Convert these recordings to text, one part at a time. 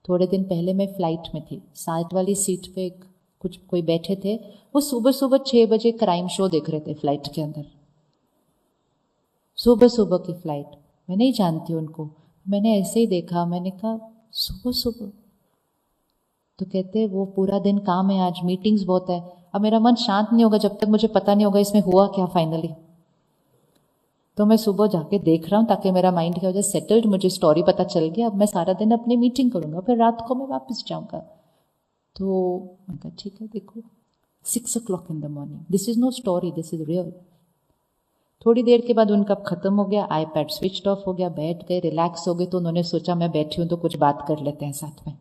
थोड़े दिन पहले मैं फ्लाइट में थी, साथ वाली सीट पे कुछ कोई बैठे थे, वो सुबह सुबह 6 बजे क्राइम शो देख रहे थे फ्लाइट के अंदर। सुबह सुबह की फ्लाइट, मैं नहीं जानती उनको, मैंने ऐसे ही देखा, मैंने कहा सुबह सुबह। तो कहते वो पूरा दिन काम है, आज मीटिंग्स बहुत है। अब मेरा मन शांत नहीं होगा जब तक मुझे पता नहीं होगा इसमें हुआ क्या फाइनली। तो मैं सुबह जाके देख रहा हूँ ताकि मेरा माइंड क्या हो जाए सेटल्ड, मुझे स्टोरी पता चल गया, अब मैं सारा दिन अपनी मीटिंग करूँगा, फिर रात को मैं वापस जाऊँगा। तो मैं कहा ठीक है, देखो 6 o'clock in the morning, this is no story, this is real. थोड़ी देर के बाद उनका खत्म हो गया, आईपैड स्विच ऑफ हो गया, बैठ गए, रिलैक्स हो गए। तो उन्होंने सोचा मैं बैठी हूँ तो कुछ बात कर लेते हैं साथ में।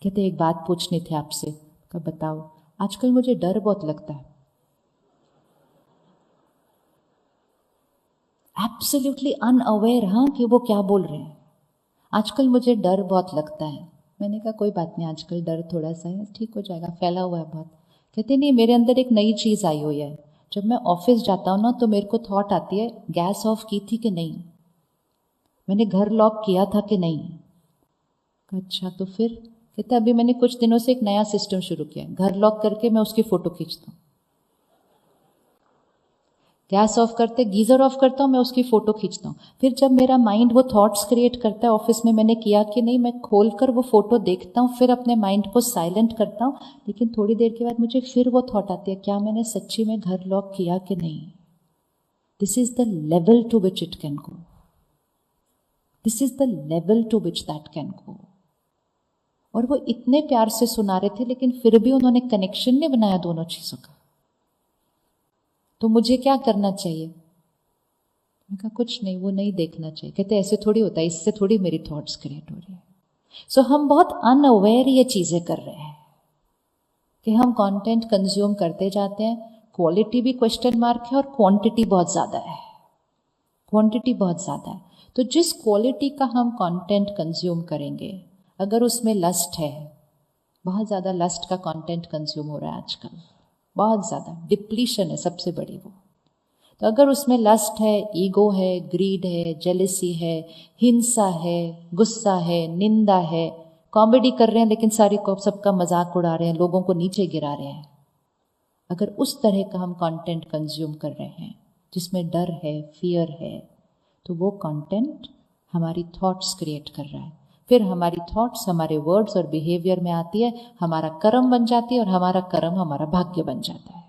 कहते एक बात पूछनी थी आपसे। कहा बताओ। आजकल मुझे डर बहुत लगता है। एब्सोल्युटली अनअवेयर, हाँ, कि वो क्या बोल रहे हैं। आजकल मुझे डर बहुत लगता है। मैंने कहा कोई बात नहीं, आजकल डर थोड़ा सा है, ठीक हो जाएगा, फैला हुआ है बहुत। कहते नहीं, मेरे अंदर एक नई चीज़ आई हुई है। जब मैं ऑफिस जाता हूँ ना तो मेरे को थॉट आती है गैस ऑफ की थी कि नहीं, मैंने घर लॉक किया था कि नहीं। अच्छा तो फिर कहते अभी मैंने कुछ दिनों से एक नया सिस्टम शुरू किया है, घर लॉक करके मैं उसकी फ़ोटो खींचता हूँ। गैस ऑफ करते, गीज़र ऑफ करता हूँ, मैं उसकी फ़ोटो खींचता हूँ। फिर जब मेरा माइंड वो थॉट्स क्रिएट करता है ऑफिस में मैंने किया कि नहीं, मैं खोल कर वो फ़ोटो देखता हूँ, फिर अपने माइंड को साइलेंट करता हूँ। लेकिन थोड़ी देर के बाद मुझे फिर वो थॉट आती है, क्या मैंने सच्ची में घर लॉक किया कि नहीं। This is the level to which it can go, this is the level to which that can go. और वो इतने प्यार से सुना रहे थे, लेकिन फिर भी उन्होंने कनेक्शन नहीं बनाया दोनों चीज़ों का। तो मुझे क्या करना चाहिए। मैं कहा कुछ नहीं, वो नहीं देखना चाहिए। कहते ऐसे थोड़ी होता है, इससे थोड़ी मेरी थॉट्स क्रिएट हो रही है। सो हम बहुत अनअवेयर ये चीज़ें कर रहे हैं कि हम कंटेंट कंज्यूम करते जाते हैं। क्वालिटी भी क्वेश्चन मार्क है और क्वांटिटी बहुत ज़्यादा है, क्वांटिटी बहुत ज़्यादा है। तो जिस क्वालिटी का हम कंटेंट कंज्यूम करेंगे, अगर उसमें लस्ट है, बहुत ज़्यादा लस्ट का कंटेंट कंज्यूम हो रहा है आजकल, बहुत ज़्यादा डिप्लीशन है सबसे बड़ी वो। तो अगर उसमें लस्ट है, ईगो है, ग्रीड है, जेलिसी है, हिंसा है, गुस्सा है, निंदा है, कॉमेडी कर रहे हैं लेकिन सारी को सबका मजाक उड़ा रहे हैं, लोगों को नीचे गिरा रहे हैं, अगर उस तरह का हम कंटेंट कंज्यूम कर रहे हैं जिसमें डर है, फियर है, तो वो कंटेंट हमारी थॉट्स क्रिएट कर रहा है। फिर हमारी थॉट्स हमारे वर्ड्स और बिहेवियर में आती है, हमारा कर्म बन जाती है और हमारा कर्म हमारा भाग्य बन जाता है।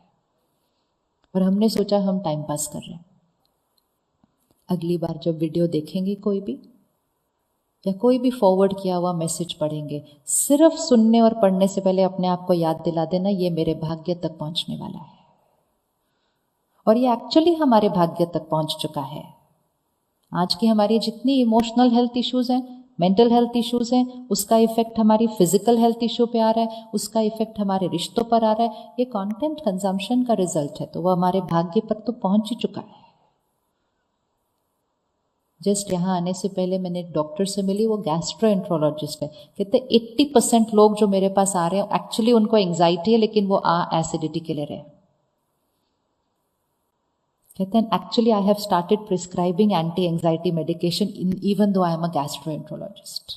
और हमने सोचा हम टाइम पास कर रहे हैं। अगली बार जब वीडियो देखेंगे कोई भी, या कोई भी फॉरवर्ड किया हुआ मैसेज पढ़ेंगे, सिर्फ सुनने और पढ़ने से पहले अपने आप को याद दिला देना ये मेरे भाग्य तक पहुंचने वाला है। और ये एक्चुअली हमारे भाग्य तक पहुंच चुका है। आज की हमारी जितनी इमोशनल हेल्थ इश्यूज हैं, मेंटल हेल्थ इश्यूज हैं, उसका इफेक्ट हमारी फिजिकल हेल्थ इश्यू पे आ रहा है, उसका इफेक्ट हमारे रिश्तों पर आ रहा है। ये कंटेंट कंजम्पशन का रिजल्ट है, तो वो हमारे भाग्य पर तो पहुंच ही चुका है। जस्ट यहाँ आने से पहले मैंने एक डॉक्टर से मिली, वो गैस्ट्रोएंट्रोलॉजिस्ट है। कहते 80% लोग जो मेरे पास आ रहे हैं एक्चुअली उनको एंग्जाइटी है, लेकिन वो एसिडिटी के ले रहे हैं। कहते हैं actually I have started prescribing anti anxiety medication even though I am a gastroenterologist.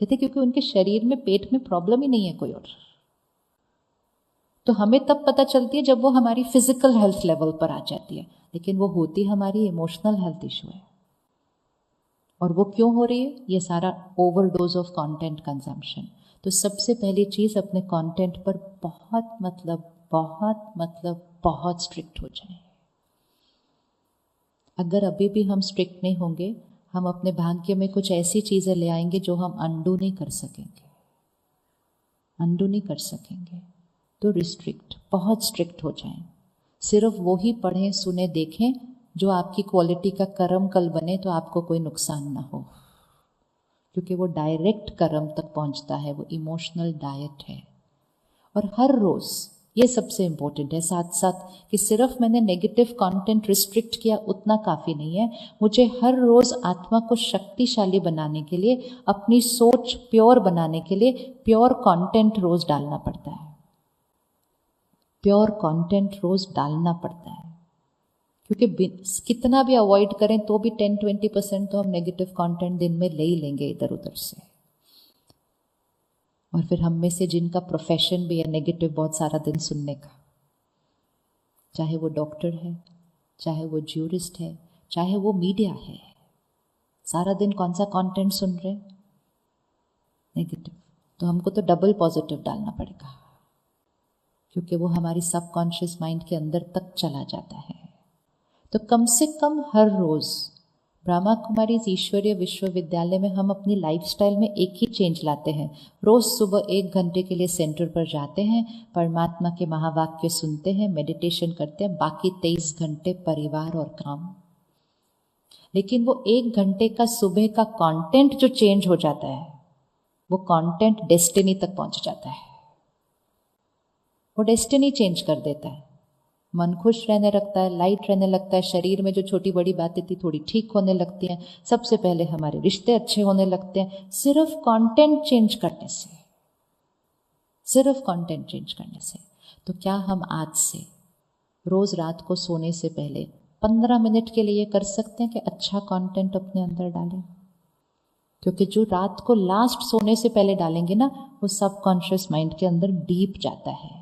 कहते क्योंकि उनके शरीर में, पेट में प्रॉब्लम ही नहीं है कोई और। तो हमें तब पता चलती है जब वो हमारी फिजिकल हेल्थ लेवल पर आ जाती है, लेकिन वो होती हमारी इमोशनल हेल्थ इशू है। और वो क्यों हो रही है? ये सारा ओवरडोज ऑफ कंटेंट कंजम्पशन। तो सबसे पहली चीज़, अपने कंटेंट पर बहुत स्ट्रिक्ट हो जाए। अगर अभी भी हम स्ट्रिक्ट नहीं होंगे, हम अपने भाग्य में कुछ ऐसी चीज़ें ले आएंगे जो हम अंडू नहीं कर सकेंगे, अंडू नहीं कर सकेंगे। तो रिस्ट्रिक्ट, बहुत स्ट्रिक्ट हो जाएं। सिर्फ वो ही पढ़ें, सुने, देखें जो आपकी क्वालिटी का कर्म कल बने, तो आपको कोई नुकसान ना हो, क्योंकि वो डायरेक्ट कर्म तक पहुंचता है, वो इमोशनल डाइट है। और हर रोज़, ये सबसे इम्पोर्टेंट है, साथ साथ कि सिर्फ मैंने नेगेटिव कंटेंट रिस्ट्रिक्ट किया उतना काफ़ी नहीं है। मुझे हर रोज़ आत्मा को शक्तिशाली बनाने के लिए, अपनी सोच प्योर बनाने के लिए प्योर कंटेंट रोज़ डालना पड़ता है, प्योर कंटेंट रोज़ डालना पड़ता है। क्योंकि कितना भी अवॉइड करें तो भी 10-20% तो हम नेगेटिव कंटेंट दिन में ले ही लेंगे इधर उधर से। और फिर हम में से जिनका प्रोफेशन भी है नेगेटिव बहुत सारा दिन सुनने का, चाहे वो डॉक्टर है, चाहे वो ज्यूरिस्ट है, चाहे वो मीडिया है, सारा दिन कौन सा कंटेंट सुन रहे? नेगेटिव। तो हमको तो डबल पॉजिटिव डालना पड़ेगा, क्योंकि वो हमारी सबकॉन्शियस माइंड के अंदर तक चला जाता है। तो कम से कम हर रोज ब्रह्मा कुमारी ईश्वरीय विश्वविद्यालय में हम अपनी लाइफस्टाइल में एक ही चेंज लाते हैं। रोज सुबह 1 घंटे के लिए सेंटर पर जाते हैं, परमात्मा के महावाक्य सुनते हैं, मेडिटेशन करते हैं, बाकी 23 घंटे परिवार और काम। लेकिन वो 1 घंटे का सुबह का कंटेंट जो चेंज हो जाता है, वो कंटेंट डेस्टिनी तक पहुंच जाता है। वो डेस्टिनी चेंज कर देता है। मन खुश रहने लगता है, लाइट रहने लगता है, शरीर में जो छोटी बड़ी बातें थी थोड़ी ठीक होने लगती हैं। सबसे पहले हमारे रिश्ते अच्छे होने लगते हैं, सिर्फ कंटेंट चेंज करने से, सिर्फ कंटेंट चेंज करने से। तो क्या हम आज से रोज रात को सोने से पहले 15 मिनट के लिए कर सकते हैं कि अच्छा कंटेंट अपने अंदर डालें? क्योंकि जो रात को लास्ट सोने से पहले डालेंगे ना, वो सबकॉन्शियस माइंड के अंदर डीप जाता है।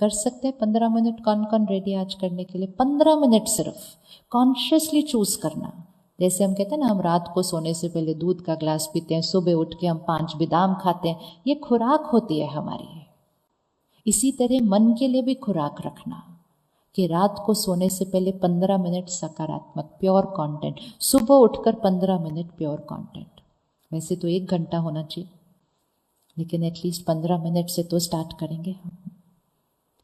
कर सकते हैं 15 मिनट? कौन कौन रेडी आज करने के लिए? 15 मिनट सिर्फ कॉन्शियसली चूज करना। जैसे हम कहते हैं ना, हम रात को सोने से पहले दूध का ग्लास पीते हैं, सुबह उठ के हम 5 बादाम खाते हैं, ये खुराक होती है हमारी। इसी तरह मन के लिए भी खुराक रखना कि रात को सोने से पहले 15 मिनट सकारात्मक प्योर कंटेंट, सुबह उठकर 15 मिनट प्योर कंटेंट। वैसे तो 1 घंटा होना चाहिए, लेकिन एटलीस्ट 15 मिनट से तो स्टार्ट करेंगे हम।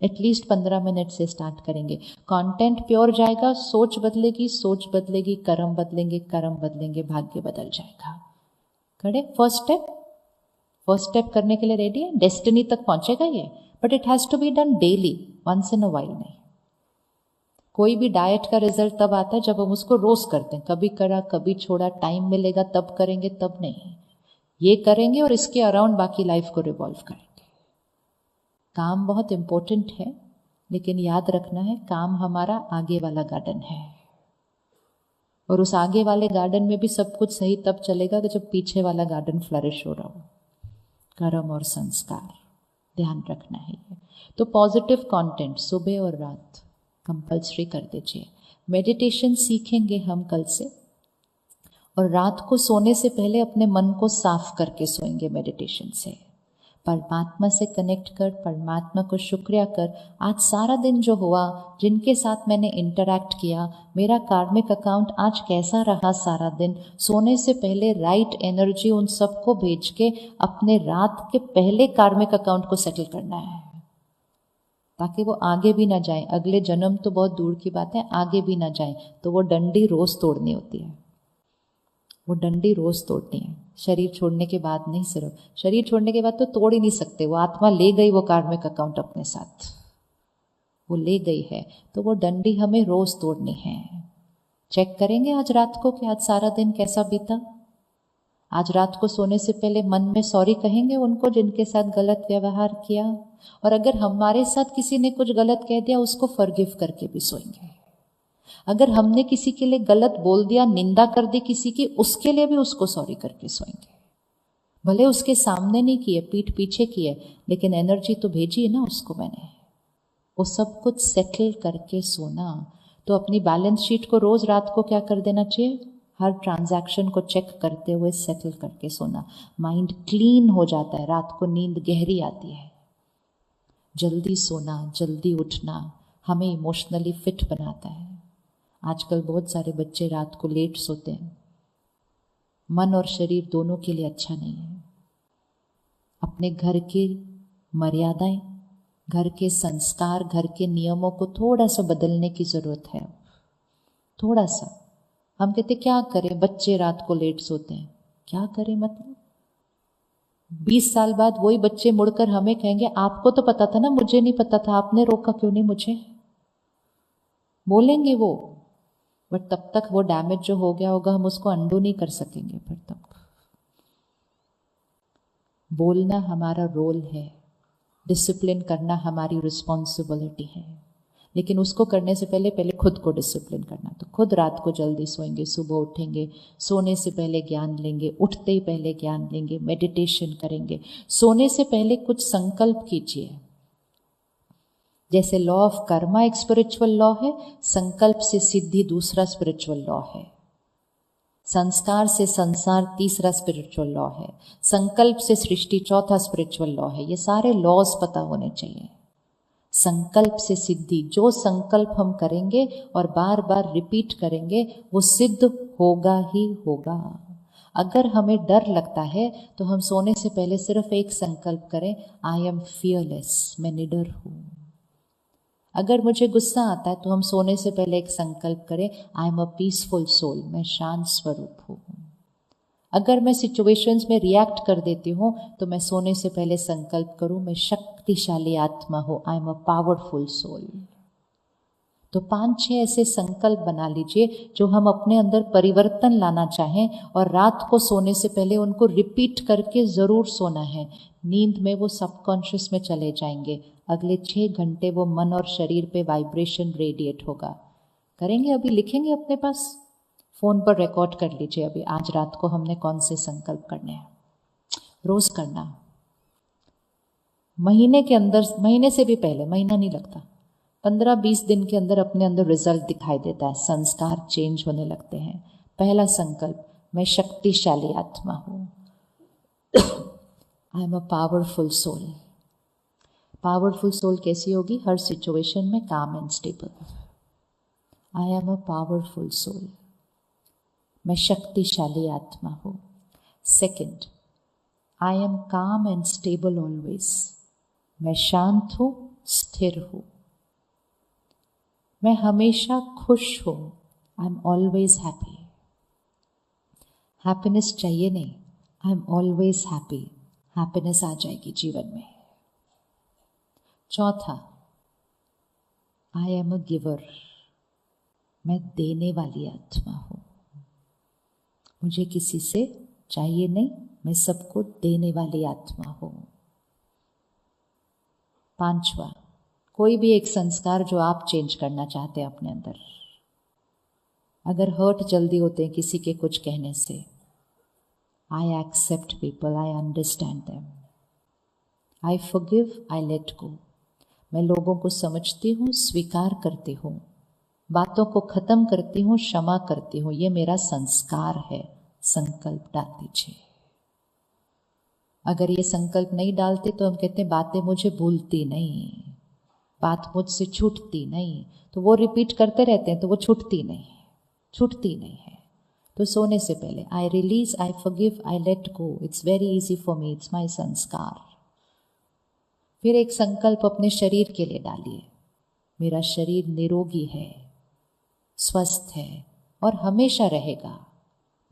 एटलीस्ट 15 मिनट से स्टार्ट करेंगे। कंटेंट प्योर जाएगा, सोच बदलेगी, सोच बदलेगी, कर्म बदलेंगे, कर्म बदलेंगे, भाग्य बदल जाएगा। करे फर्स्ट स्टेप करने के लिए रेडी है? डेस्टिनी तक पहुंचेगा ये, but it has to be done daily, once in a while नहीं। कोई भी डाइट का रिजल्ट तब आता है जब हम उसको रोज करते हैं। कभी करा कभी छोड़ा, टाइम मिलेगा तब करेंगे, तब नहीं। ये करेंगे और इसके अराउंड बाकी लाइफ को रिवॉल्व करेंगे। काम बहुत इंपॉर्टेंट है, लेकिन याद रखना है काम हमारा आगे वाला गार्डन है, और उस आगे वाले गार्डन में भी सब कुछ सही तब चलेगा कि जब पीछे वाला गार्डन फ्लरिश हो रहा हो। कर्म और संस्कार ध्यान रखना है ये। तो पॉजिटिव कंटेंट सुबह और रात कंपल्सरी कर दीजिए। मेडिटेशन सीखेंगे हम कल से, और रात को सोने से पहले अपने मन को साफ करके सोएंगे मेडिटेशन से। परमात्मा से कनेक्ट कर, परमात्मा को शुक्रिया कर, आज सारा दिन जो हुआ, जिनके साथ मैंने इंटरैक्ट किया, मेरा कार्मिक अकाउंट आज कैसा रहा सारा दिन, सोने से पहले राइट एनर्जी उन सबको भेज के अपने रात के पहले कार्मिक अकाउंट को सेटल करना है, ताकि वो आगे भी ना जाए। अगले जन्म तो बहुत दूर की बात है, आगे भी ना जाए। तो वो डंडी रोज तोड़नी होती है, वो डंडी रोज तोड़नी है। शरीर छोड़ने के बाद नहीं, सिर्फ शरीर छोड़ने के बाद तो तोड़ ही नहीं सकते, वो आत्मा ले गई वो कार्मिक अकाउंट अपने साथ, वो ले गई है। तो वो डंडी हमें रोज तोड़नी है। चेक करेंगे आज रात को कि आज सारा दिन कैसा बीता। आज रात को सोने से पहले मन में सॉरी कहेंगे उनको जिनके साथ गलत व्यवहार किया, और अगर हमारे साथ किसी ने कुछ गलत कह दिया उसको फॉरगिव करके भी सोएंगे। अगर हमने किसी के लिए गलत बोल दिया, निंदा कर दी किसी की, उसके लिए भी उसको सॉरी करके सोएंगे। भले उसके सामने नहीं किए, पीठ पीछे किए, लेकिन एनर्जी तो भेजी है ना उसको मैंने। वो सब कुछ सेटल करके सोना। तो अपनी बैलेंस शीट को रोज रात को क्या कर देना चाहिए? हर ट्रांजैक्शन को चेक करते हुए सेटल करके सोना। माइंड क्लीन हो जाता है, रात को नींद गहरी आती है। जल्दी सोना, जल्दी उठना हमें इमोशनली फिट बनाता है। आजकल बहुत सारे बच्चे रात को लेट सोते हैं, मन और शरीर दोनों के लिए अच्छा नहीं है। अपने घर की मर्यादाएं, घर के संस्कार, घर के नियमों को थोड़ा सा बदलने की जरूरत है। थोड़ा सा। हम कहते क्या करें, बच्चे रात को लेट सोते हैं, क्या करें मतलब? 20 साल बाद वही बच्चे मुड़कर हमें कहेंगे आपको तो पता था ना, मुझे नहीं पता था, आपने रोका क्यों नहीं मुझे? बोलेंगे वो, बट तब तक वो डैमेज जो हो गया होगा हम उसको अंडू नहीं कर सकेंगे। फिर तक बोलना हमारा रोल है, डिसिप्लिन करना हमारी रिस्पॉन्सिबिलिटी है। लेकिन उसको करने से पहले पहले खुद को डिसिप्लिन करना। तो खुद रात को जल्दी सोएंगे, सुबह उठेंगे, सोने से पहले ज्ञान लेंगे, उठते ही पहले ज्ञान लेंगे, मेडिटेशन करेंगे। सोने से पहले कुछ संकल्प कीजिए। जैसे लॉ ऑफ कर्मा एक स्पिरिचुअल लॉ है, संकल्प से सिद्धि दूसरा स्पिरिचुअल लॉ है, संस्कार से संसार तीसरा स्पिरिचुअल लॉ है, संकल्प से सृष्टि चौथा स्पिरिचुअल लॉ है। ये सारे लॉज पता होने चाहिए। संकल्प से सिद्धि, जो संकल्प हम करेंगे और बार बार रिपीट करेंगे वो सिद्ध होगा ही होगा। अगर हमें डर लगता है तो हम सोने से पहले सिर्फ एक संकल्प करें, आई एम फियरलेस, मैं निडर हूं। अगर मुझे गुस्सा आता है तो हम सोने से पहले एक संकल्प करें, I am a peaceful soul, मैं शांत स्वरूप हूँ। अगर मैं सिचुएशंस में रिएक्ट कर देती हूँ तो मैं सोने से पहले संकल्प करूँ, मैं शक्तिशाली आत्मा हूँ, I am a powerful soul. तो 5-6 ऐसे संकल्प बना लीजिए जो हम अपने अंदर परिवर्तन लाना चाहें, और रात को सोने से पहले उनको रिपीट करके ज़रूर सोना है। नींद में वो सबकॉन्शियस में चले जाएंगे। अगले 6 घंटे वो मन और शरीर पे वाइब्रेशन रेडिएट होगा। करेंगे? अभी लिखेंगे अपने पास, फ़ोन पर रिकॉर्ड कर लीजिए अभी आज रात को हमने कौन से संकल्प करने हैं। रोज़ करना, महीने के अंदर, महीने से भी पहले, महीना नहीं लगता, 15-20 दिन के अंदर अपने अंदर रिजल्ट दिखाई देता है, संस्कार चेंज होने लगते हैं। पहला संकल्प, मैं शक्तिशाली आत्मा हूँ, I am a powerful soul. Powerful soul कैसी होगी? हर सिचुएशन में calm and stable. I am a powerful soul, मैं शक्तिशाली आत्मा हूँ। Second, I am calm and stable always, मैं शांत हूँ, स्थिर हूँ, मैं हमेशा खुश हूँ, I am always happy. Happiness चाहिए नहीं, I am always happy, happiness आ जाएगी जीवन में। चौथा, आई एम अ गिवर, मैं देने वाली आत्मा हूँ, मुझे किसी से चाहिए नहीं, मैं सबको देने वाली आत्मा हूँ। पांचवा, कोई भी एक संस्कार जो आप चेंज करना चाहते हैं अपने अंदर। अगर हर्ट जल्दी होते हैं किसी के कुछ कहने से, I accept people, I understand them, I forgive, I let go. मैं लोगों को समझती हूँ, स्वीकार करती हूँ, बातों को खत्म करती हूँ, क्षमा करती हूँ। ये मेरा संस्कार है। संकल्प डाल दीजिए। अगर ये संकल्प नहीं डालते तो हम कहते हैं बातें मुझे भूलती नहीं, बात मुझसे छूटती नहीं, तो वो रिपीट करते रहते हैं तो वो छूटती नहीं है। तो सोने से पहले I release, I forgive, I let go, it's very easy for me, it's my संस्कार। फिर एक संकल्प अपने शरीर के लिए डालिए, मेरा शरीर निरोगी है, स्वस्थ है और हमेशा रहेगा।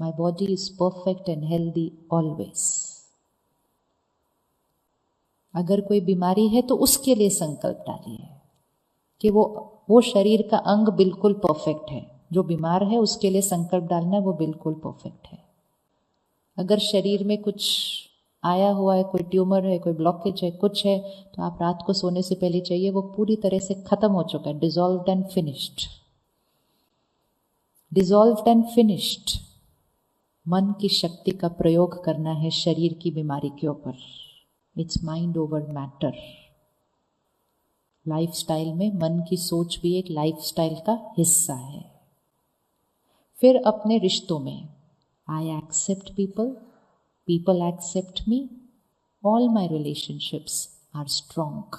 My body is perfect and healthy always. अगर कोई बीमारी है तो उसके लिए संकल्प डालिए कि वो शरीर का अंग बिल्कुल परफेक्ट है। जो बीमार है उसके लिए संकल्प डालना है वो बिल्कुल परफेक्ट है। अगर शरीर में कुछ आया हुआ है, कोई ट्यूमर है, कोई ब्लॉकेज है, कुछ है, तो आप रात को सोने से पहले चाहिए वो पूरी तरह से खत्म हो चुका है, dissolved and finished. Dissolved and finished. मन की शक्ति का प्रयोग करना है शरीर की बीमारी के ऊपर। It's mind over matter. Lifestyle में मन की सोच भी एक लाइफस्टाइल का हिस्सा है। फिर अपने रिश्तों में I accept people, people accept me, all my relationships are strong.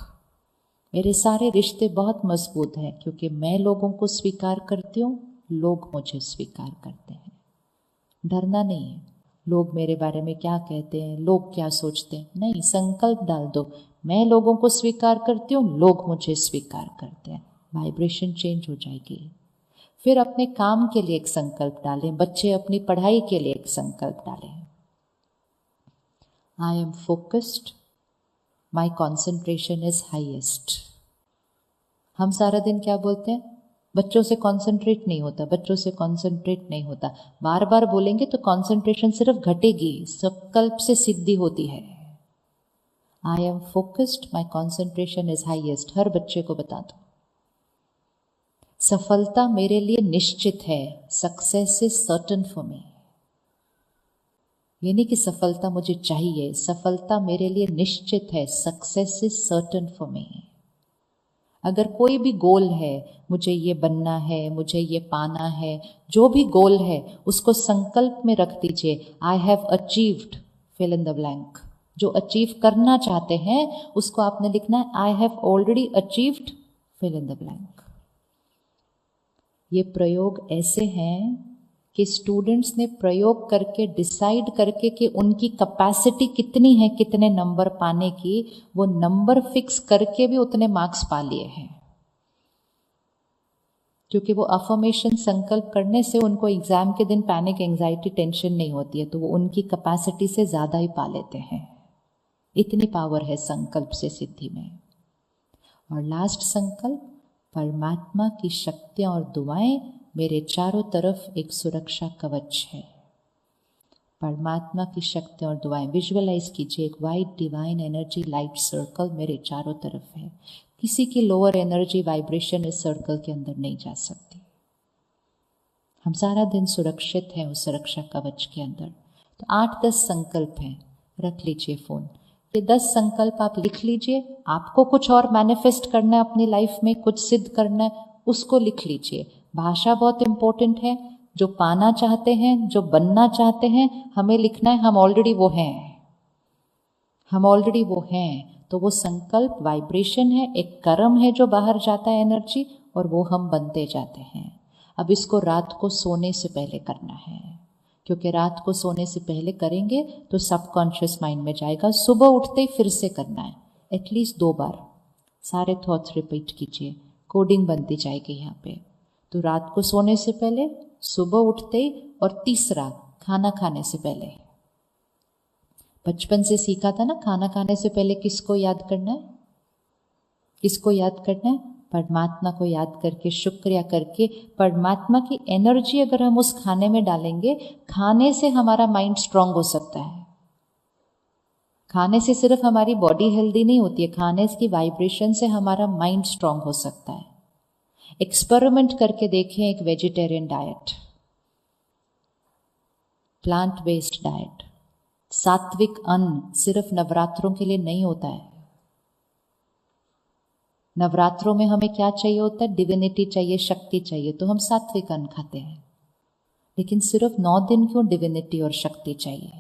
मेरे सारे रिश्ते बहुत मजबूत हैं क्योंकि मैं लोगों को स्वीकार करती हूँ, लोग मुझे स्वीकार करते हैं। डरना नहीं है लोग मेरे बारे में क्या कहते हैं, लोग क्या सोचते हैं, नहीं, संकल्प डाल दो, मैं लोगों को स्वीकार करती हूँ, लोग मुझे स्वीकार करते हैं। वाइब्रेशन चेंज हो जाएगी। फिर अपने काम के लिए एक संकल्प डालें, बच्चे अपनी पढ़ाई के लिए एक संकल्प डालें। आई am focused, my concentration is highest. हम सारा दिन क्या बोलते हैं, बच्चों से कॉन्सेंट्रेट नहीं होता, बच्चों से कॉन्सेंट्रेट नहीं होता। बार बार बोलेंगे तो कॉन्सेंट्रेशन सिर्फ घटेगी, संकल्प से सिद्धि होती है। I am focused, my concentration is highest. हर बच्चे को बता दो। सफलता मेरे लिए निश्चित है, success is certain for me. ये नहीं कि सफलता मुझे चाहिए, सफलता मेरे लिए निश्चित है, सक्सेस इज सर्टन फॉर मी। अगर कोई भी गोल है, मुझे ये बनना है, मुझे ये पाना है, जो भी गोल है उसको संकल्प में रख दीजिए, I have achieved, fill in the blank. जो अचीव करना चाहते हैं उसको आपने लिखना है, I have already achieved, fill in the blank. ये प्रयोग ऐसे हैं कि स्टूडेंट्स ने प्रयोग करके डिसाइड करके कि उनकी कैपेसिटी कितनी है कितने नंबर पाने की, वो नंबर फिक्स करके भी उतने मार्क्स पा लिए हैं। क्योंकि वो अफर्मेशन संकल्प करने से उनको एग्जाम के दिन पैनिक, एंजाइटी, टेंशन नहीं होती है, तो वो उनकी कैपेसिटी से ज़्यादा ही पा लेते हैं। इतनी पावर है संकल्प से सिद्धि में। और लास्ट संकल्प, परमात्मा की शक्तियाँ और दुआएं मेरे चारों तरफ एक सुरक्षा कवच है। परमात्मा की शक्ति और दुआएं विजुअलाइज कीजिए, एक white divine energy light circle मेरे चारों तरफ है। किसी की लोअर एनर्जी वाइब्रेशन इस सर्कल के अंदर नहीं जा सकती। हम सारा दिन सुरक्षित हैं उस सुरक्षा कवच के अंदर। तो 8-10 संकल्प हैं, रख लीजिए फोन। ये 10 संकल्प आप लिख लीजिए। आपको कुछ और मैनिफेस्ट करना है अपनी लाइफ में, कुछ सिद्ध करना है, उसको लिख लीजिए। भाषा बहुत इंपॉर्टेंट है। जो पाना चाहते हैं, जो बनना चाहते हैं, हमें लिखना है हम ऑलरेडी वो हैं, हम ऑलरेडी वो हैं। तो वो संकल्प वाइब्रेशन है, एक कर्म है जो बाहर जाता है एनर्जी, और वो हम बनते जाते हैं। अब इसको रात को सोने से पहले करना है, क्योंकि रात को सोने से पहले करेंगे तो सबकॉन्शियस माइंड में जाएगा। सुबह उठते ही फिर से करना है, एटलीस्ट 2 बार सारे थॉट्स रिपीट कीजिए, कोडिंग बनती जाएगी यहाँ पे। तो रात को सोने से पहले, सुबह उठते ही, और तीसरा खाना खाने से पहले। बचपन से सीखा था ना, खाना खाने से पहले किसको याद करना है, किसको याद करना है? परमात्मा को याद करके, शुक्रिया करके। परमात्मा की एनर्जी अगर हम उस खाने में डालेंगे, खाने से हमारा माइंड स्ट्रांग हो सकता है। खाने से सिर्फ हमारी बॉडी हेल्दी नहीं होती है, खाने की वाइब्रेशन से हमारा माइंड स्ट्रांग हो सकता है। एक्सपेरिमेंट करके देखें एक vegetarian diet, plant based diet. सात्विक अन्न सिर्फ नवरात्रों के लिए नहीं होता है। नवरात्रों में हमें क्या चाहिए होता है? डिविनिटी चाहिए, शक्ति चाहिए, तो हम सात्विक अन्न खाते हैं। लेकिन सिर्फ 9 दिन क्यों डिविनिटी और शक्ति चाहिए?